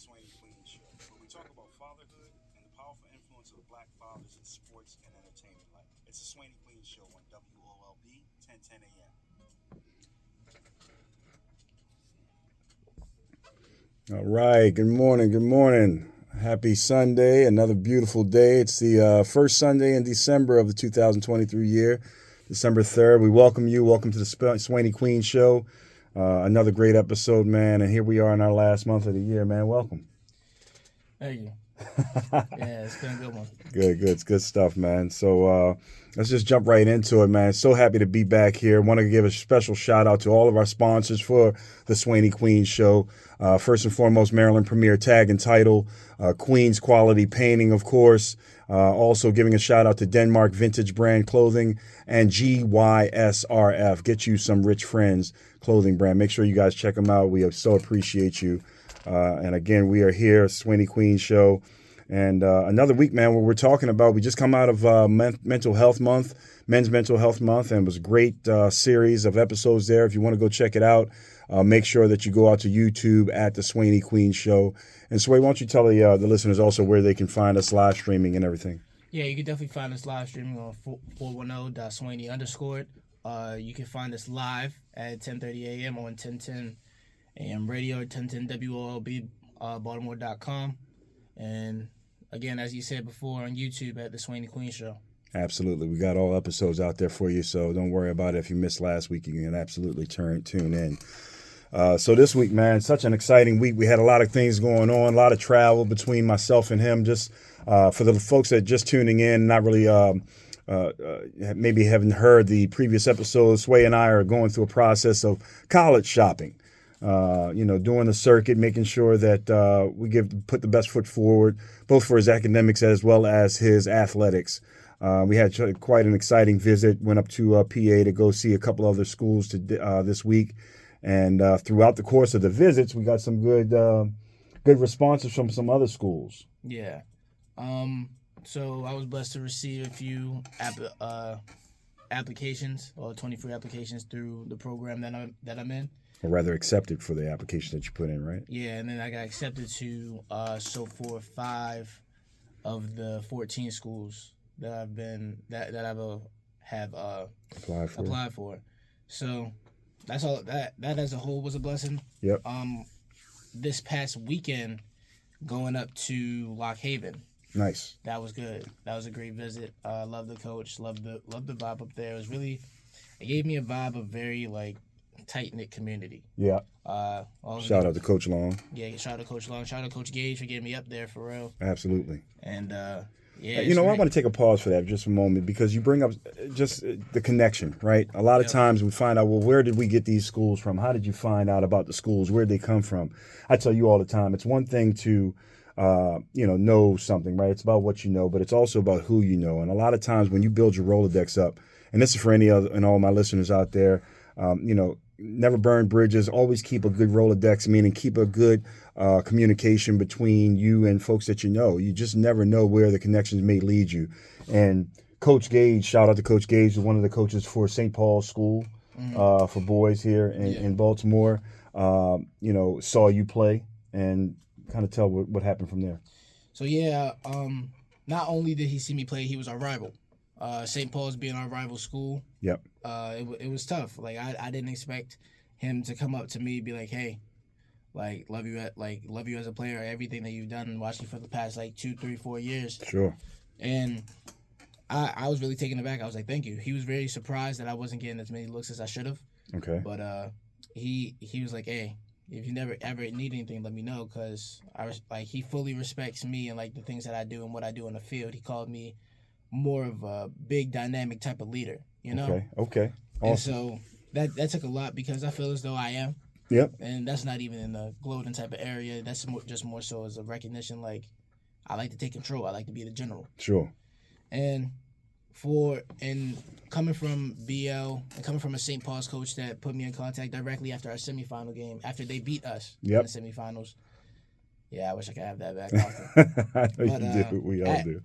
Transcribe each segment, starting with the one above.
Swanee Queen Show, where we talk about fatherhood and the powerful influence of black fathers in sports and entertainment life. It's the Swanee Queen Show on WOLB 1010 a.m. All right. Good morning. Good morning. Happy Sunday. Another beautiful day. It's the first Sunday in December of the 2023 year, December 3rd. We welcome you. Welcome to the Swanee Queen Show. Another great episode, man. And here we are in our last month of the year, man. Welcome. Thank you. Yeah, it's been a good one. Good. It's good stuff, man. So let's just jump right into it, man. So happy to be back here. Want to give a special shout out to all of our sponsors for the Swanee Queen Show. First and foremost, Maryland Premier Tag and Title, Queen's Quality Painting, of course. Also giving a shout out to Denmark Vintage Brand Clothing and GYSRF. Get you some Rich Friends clothing brand. Make sure you guys check them out. We so appreciate you. And again, we are here, Swanee Queen Show. And another week, man, where we're talking about, we just come out of Mental Health Month, Men's Mental Health Month, and it was a great series of episodes there. If you want to go check it out, make sure that you go out to YouTube at the Swanee Queen Show. And Sway, why don't you tell the listeners also where they can find us live streaming and everything? Yeah, you can definitely find us live streaming on 410.Swanee_. You can find us live at 10:30 a.m. on 1010 a.m. radio, 1010 WOLB, Baltimore.com. And again, as you said before, on YouTube at the Swanee Queen Show. Absolutely. We got all episodes out there for you, so don't worry about it. If you missed last week, you can absolutely tune in. So this week, man, such an exciting week. We had a lot of things going on, a lot of travel between myself and him. Just for the folks that are just tuning in, not really maybe haven't heard the previous episodes, Sway and I are going through a process of college shopping. Doing the circuit, making sure that we put the best foot forward, both for his academics as well as his athletics. We had quite an exciting visit. Went up to PA to go see a couple other schools this week, and throughout the course of the visits, we got some good responses from some other schools. Yeah. So I was blessed to receive a few applications, or 23 applications through the program that I'm in. Or rather accepted for the application that you put in, right? Yeah, and then I got accepted to for 5 of the 14 schools that I've applied for. So that's all. That as a whole was a blessing. Yep. This past weekend, going up to Lock Haven. Nice. That was good. That was a great visit. Love the coach. Love the vibe up there. It gave me a vibe of very tight-knit community. Yeah. Shout out to Coach Long. Yeah, shout out to Coach Long. Shout out to Coach Gage for getting me up there for real. Absolutely. And yeah, I want to take a pause for that just a moment, because you bring up just the connection, right? A lot of times we find out, well, where did we get these schools from? How did you find out about the schools? Where did they come from? I tell you all the time, it's one thing to know something, right? It's about what you know, but it's also about who you know. And a lot of times when you build your Rolodex up, and this is for any other and all my listeners out there, never burn bridges. Always keep a good Rolodex, meaning keep a good communication between you and folks that you know. You just never know where the connections may lead you. And Coach Gage, shout out to Coach Gage, one of the coaches for St. Paul's School for boys here in Baltimore, saw you play and kind of tell what happened from there. So, yeah, not only did he see me play, he was our rival. St. Paul's being our rival school. Yep. It was tough. I didn't expect him to come up to me and be like, hey, love you as a player, everything that you've done and watched you for the past 2, 3, 4 years. Sure. And I was really taken aback. I was like, thank you. He was very surprised that I wasn't getting as many looks as I should have. Okay. But he was like, hey, if you never ever need anything, let me know, because he fully respects me and the things that I do and what I do in the field. He called me more of a big dynamic type of leader, Okay. Awesome. And so that took a lot, because I feel as though I am. Yep. And that's not even in the gloating type of area. That's more so as a recognition. I like to take control. I like to be the general. Sure. And coming from BL and coming from a St. Paul's coach that put me in contact directly after our semifinal game, after they beat us in the semifinals. Yeah, I wish I could have that back often. I know you do. We all do.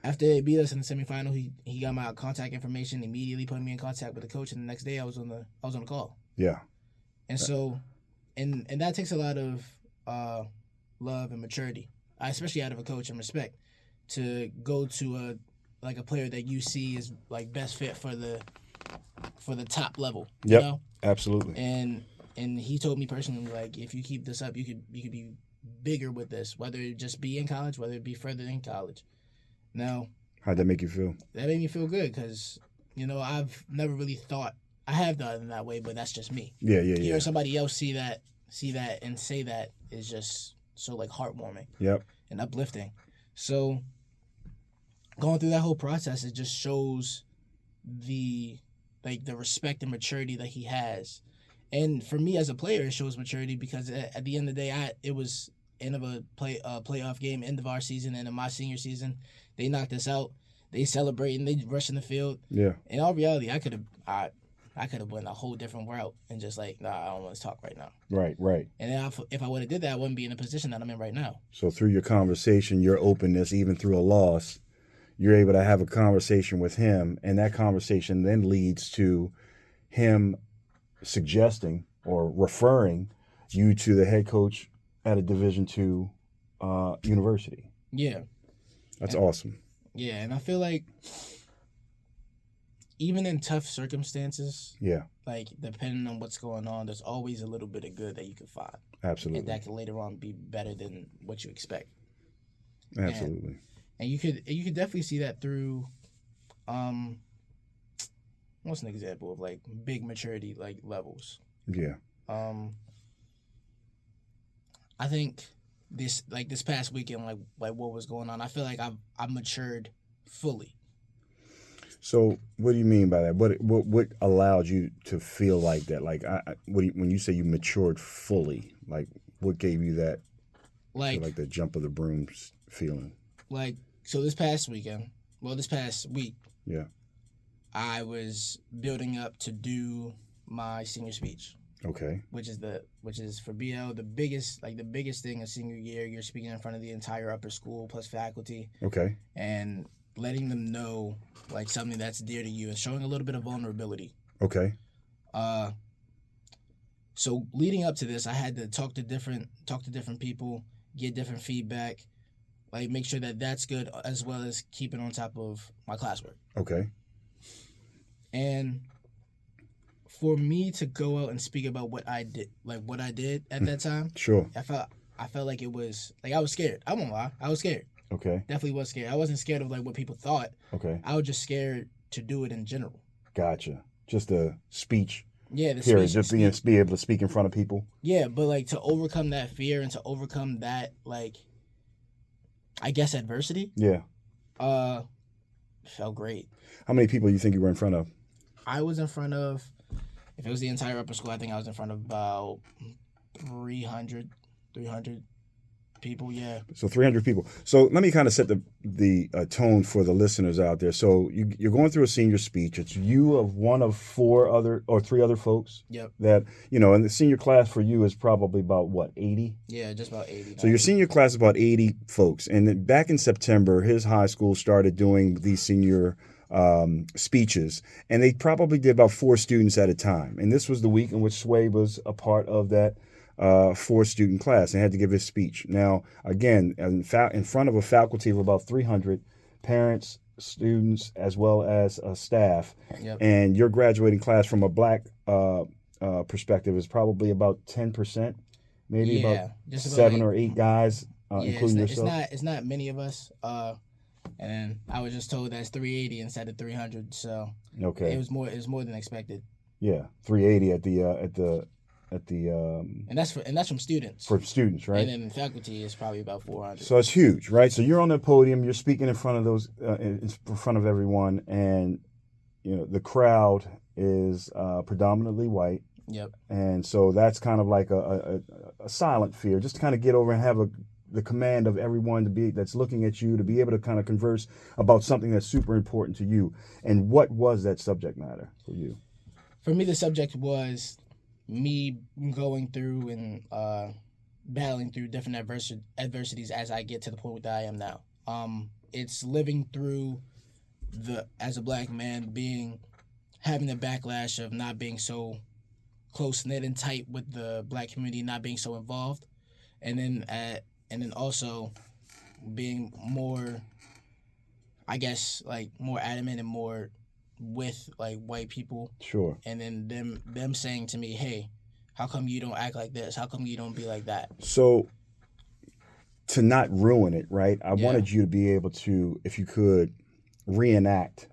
After they beat us in the semifinal, he got my contact information, immediately put me in contact with the coach, and the next day I was on the call. Yeah. And so, and that takes a lot of love, and maturity, especially out of a coach, and respect, to go to a player that you see is like best fit for the top level. You Yep. know? Absolutely. And he told me personally, like, if you keep this up, you could be bigger with this, whether it just be in college, whether it be further in college. Now, How'd that make you feel? that made me feel good because, I've never really thought, I have thought in that way, but that's just me. Yeah. Hearing somebody else see that and say that is just so like heartwarming. Yep. And uplifting. So going through that whole process, it just shows the respect and maturity that he has. And for me as a player, it shows maturity because at the end of the day, it was end of a playoff game, end of our season, and in my senior season, they knocked us out. They celebrating, they rushing the field. Yeah. In all reality, I could have went a whole different route and just like, nah, I don't want to talk right now. Right. And then if I would have did that, I wouldn't be in the position that I'm in right now. So through your conversation, your openness, even through a loss, you're able to have a conversation with him, and that conversation then leads to him suggesting or referring you to the head coach at a Division II university. Yeah. That's awesome. Yeah, and I feel like even in tough circumstances, Yeah, like depending on what's going on, there's always a little bit of good that you can find. absolutely. And that can later on be better than what you expect. Absolutely. And you could definitely see that through what's an example of like big maturity like levels? Yeah. I think this past weekend, like what was going on, I feel like I've matured fully. So what do you mean by that? What allowed you to feel like that? Like, when you say you matured fully, like what gave you that, like the jump of the brooms feeling? Like, so this past week, Yeah. I was building up to do my senior speech. Okay. Which is for BL the biggest thing a senior year. You're speaking in front of the entire upper school plus faculty. Okay. And letting them know like something that's dear to you and showing a little bit of vulnerability. Okay. So leading up to this, I had to talk to different people, get different feedback, like make sure that that's good, as well as keeping on top of my classwork. Okay. And for me to go out and speak about what I did at that time, Sure. I felt like it was like I was scared. I won't lie, I was scared. Okay. Definitely was scared. I wasn't scared of like what people thought. Okay. I was just scared to do it in general. Gotcha. Just a speech. Yeah, the Period. speech. Just be able to speak in front of people. Yeah, but like to overcome that fear and to overcome that, like, I guess adversity. Yeah. Felt great. How many people do you think you were in front of? I was in front of, if it was the entire upper school, I think I was in front of about 300 people, yeah. So 300 people. So let me kind of set the tone for the listeners out there. So you're going through a senior speech. It's you of one of three other folks. Yep. That, and the senior class for you is probably about, what, 80? Yeah, just about 80. So your senior class is about 80 folks. And then back in September, his high school started doing these senior speeches. And they probably did about 4 students at a time. And this was the week in which Sway was a part of that 4-student class and had to give his speech. Now, again, in front of a faculty of about 300 parents, students, as well as staff. Yep. And your graduating class from a black perspective is probably about 10%, maybe about 7 or 8 guys, including yourself. It's not many of us. And I was just told that's 380 instead of 300. So okay, it was more than expected. Yeah, 380 and that's from students. For students, right? And then faculty is probably about 400. So it's huge, right? So you're on the podium, you're speaking in front of those, in front of everyone, and the crowd is predominantly white. Yep. And so that's kind of like a silent fear, just to kind of get over and have the command of everyone that's looking at you, to be able to kind of converse about something that's super important to you. And what was that subject matter for you? For me, the subject was me going through and battling through different adversities as I get to the point that I am now. It's living through as a black man, having the backlash of not being so close knit and tight with the black community, not being so involved, and then and then also being more, I guess, like more adamant and more with like white people, Sure. and then them saying to me, "Hey, how come you don't act like this? How come you don't be like that?" So to not ruin it, right? I Yeah. wanted you to be able to, if you could, reenact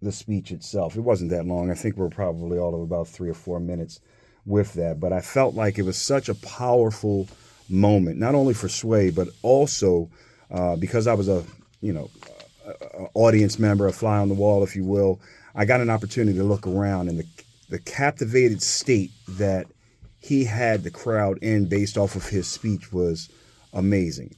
the speech itself. It wasn't that long. I think we're probably all of about 3 or 4 minutes with that. But I felt like it was such a powerful moment, not only for Sway, but also because I was a, audience member, a fly on the wall, if you will. I got an opportunity to look around, and the captivated state that he had the crowd in based off of his speech was amazing.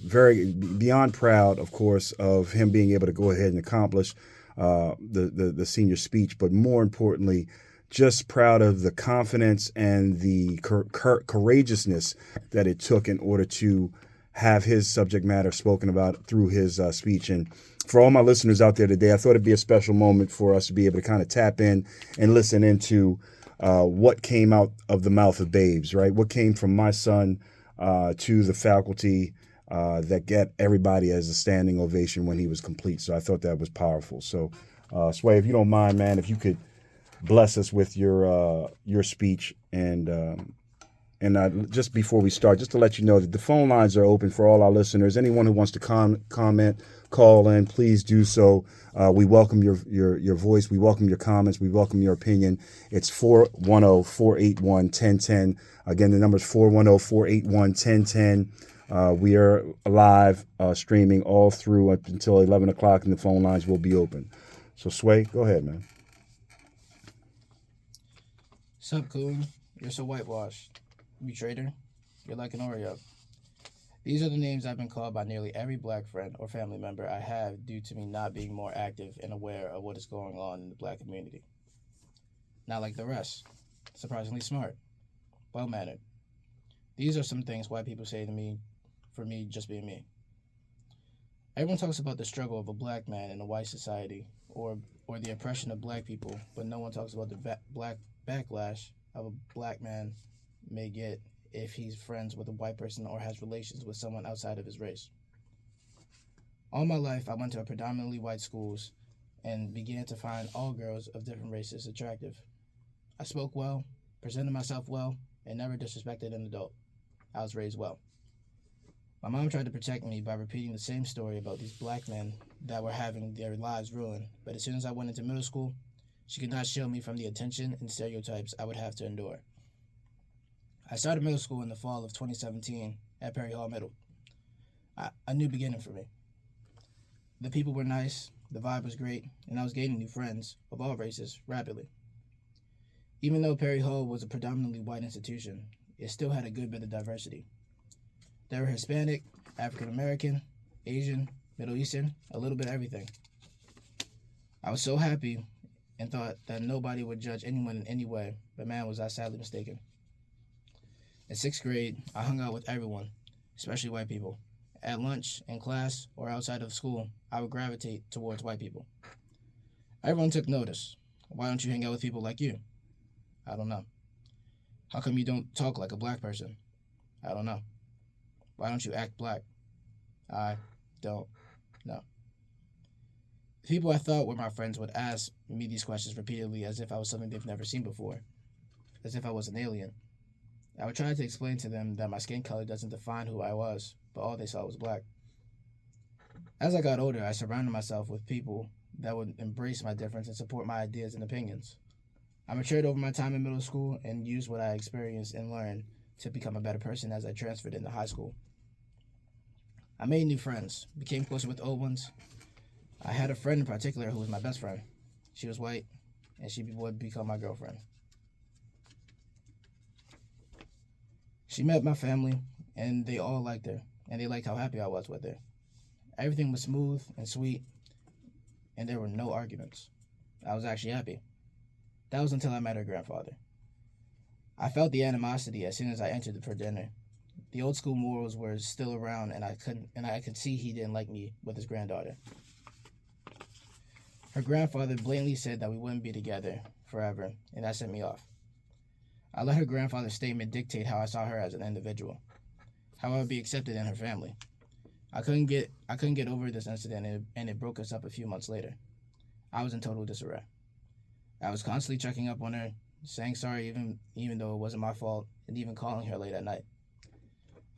Very beyond proud, of course, of him being able to go ahead and accomplish the senior speech, but more importantly, just proud of the confidence and the courageousness that it took in order to have his subject matter spoken about through his speech. And for all my listeners out there today, I thought it'd be a special moment for us to be able to kind of tap in and listen into what came out of the mouth of babes, right? What came from my son to the faculty that get everybody as a standing ovation when he was complete. So I thought that was powerful. So, Sway, if you don't mind, man, if you could bless us with your speech, and just before we start, just to let you know that the phone lines are open for all our listeners. Anyone who wants to comment, call in, please do so. We welcome your voice. We welcome your comments. We welcome your opinion. It's 410-481-1010. Again, the number is 410-481-1010. We are live streaming all through up until 11 o'clock, and the phone lines will be open. So, Sway, go ahead, man. Sup, coon? You're so whitewashed. You traitor. You're like an Oreo. These are the names I've been called by nearly every black friend or family member I have due to me not being more active and aware of what is going on in the black community. Not like the rest. Surprisingly smart. Well-mannered. These are some things white people say to me for me just being me. Everyone talks about the struggle of a black man in a white society or the oppression of black people, but no one talks about the black backlash of a black man may get if he's friends with a white person or has relations with someone outside of his race. All my life, I went to predominantly white schools and began to find all girls of different races attractive. I spoke well, presented myself well, and never disrespected an adult. I was raised well. My mom tried to protect me by repeating the same story about these black men that were having their lives ruined, but as soon as I went into middle school, she could not shield me from the attention and stereotypes I would have to endure. I started middle school in the fall of 2017 at Perry Hall Middle. A new beginning for me. The people were nice, the vibe was great, and I was gaining new friends of all races rapidly. Even though Perry Hall was a predominantly white institution, it still had a good bit of diversity. There were Hispanic, African American, Asian, Middle Eastern, a little bit of everything. I was so happy and thought that nobody would judge anyone in any way, but man, was I sadly mistaken. In 6th grade, I hung out with everyone, especially white people. At lunch, in class, or outside of school, I would gravitate towards white people. Everyone took notice. Why don't you hang out with people like you? I don't know. How come you don't talk like a black person? I don't know. Why don't you act black? I don't know. The people I thought were my friends would ask me these questions repeatedly as if I was something they've never seen before, as if I was an alien. I would try to explain to them that my skin color doesn't define who I was, but all they saw was black. As I got older, I surrounded myself with people that would embrace my difference and support my ideas and opinions. I matured over my time in middle school and used what I experienced and learned to become a better person as I transferred into high school. I made new friends, became closer with old ones. I had a friend in particular who was my best friend. She was white, and she would become my girlfriend. She met my family, and they all liked her, and they liked how happy I was with her. Everything was smooth and sweet, and there were no arguments. I was actually happy. That was until I met her grandfather. I felt the animosity as soon as I entered for dinner. The old school morals were still around, and I could see he didn't like me with his granddaughter. Her grandfather blatantly said that we wouldn't be together forever, and that set me off. I let her grandfather's statement dictate how I saw her as an individual. how I would be accepted in her family. I couldn't get over this incident, and it broke us up a few months later. I was in total disarray. I was constantly checking up on her, saying sorry even though it wasn't my fault, and even calling her late at night.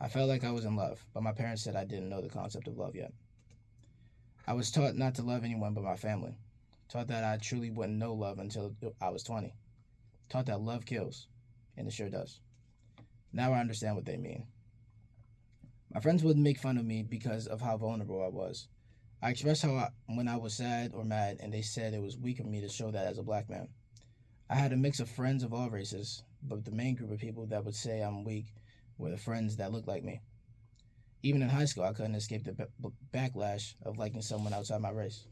I felt like I was in love, but my parents said I didn't know the concept of love yet. I was taught not to love anyone but my family. Taught that I truly wouldn't know love until I was 20. Taught that love kills, and it sure does. Now I understand what they mean. My friends would make fun of me because of how vulnerable I was. I expressed when I was sad or mad, and they said it was weak of me to show that as a black man. I had a mix of friends of all races, but the main group of people that would say I'm weak were the friends that looked like me. Even in high school, I couldn't escape the backlash of liking someone outside my race.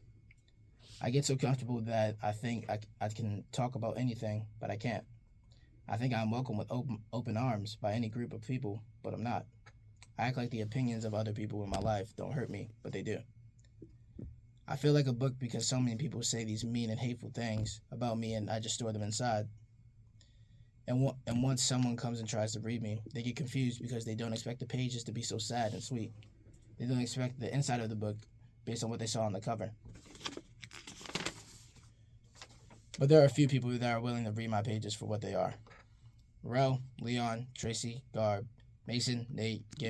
I get so comfortable that I think I can talk about anything, but I can't. I think I'm welcome with open arms by any group of people, but I'm not. I act like the opinions of other people in my life don't hurt me, but they do. I feel like a book because so many people say these mean and hateful things about me, and I just store them inside. And once someone comes and tries to read me, they get confused because they don't expect the pages to be so sad and sweet. They don't expect the inside of the book based on what they saw on the cover. But there are a few people that are willing to read my pages for what they are. Rel, Leon, Tracy, Garb, Mason, Nate, Gimme,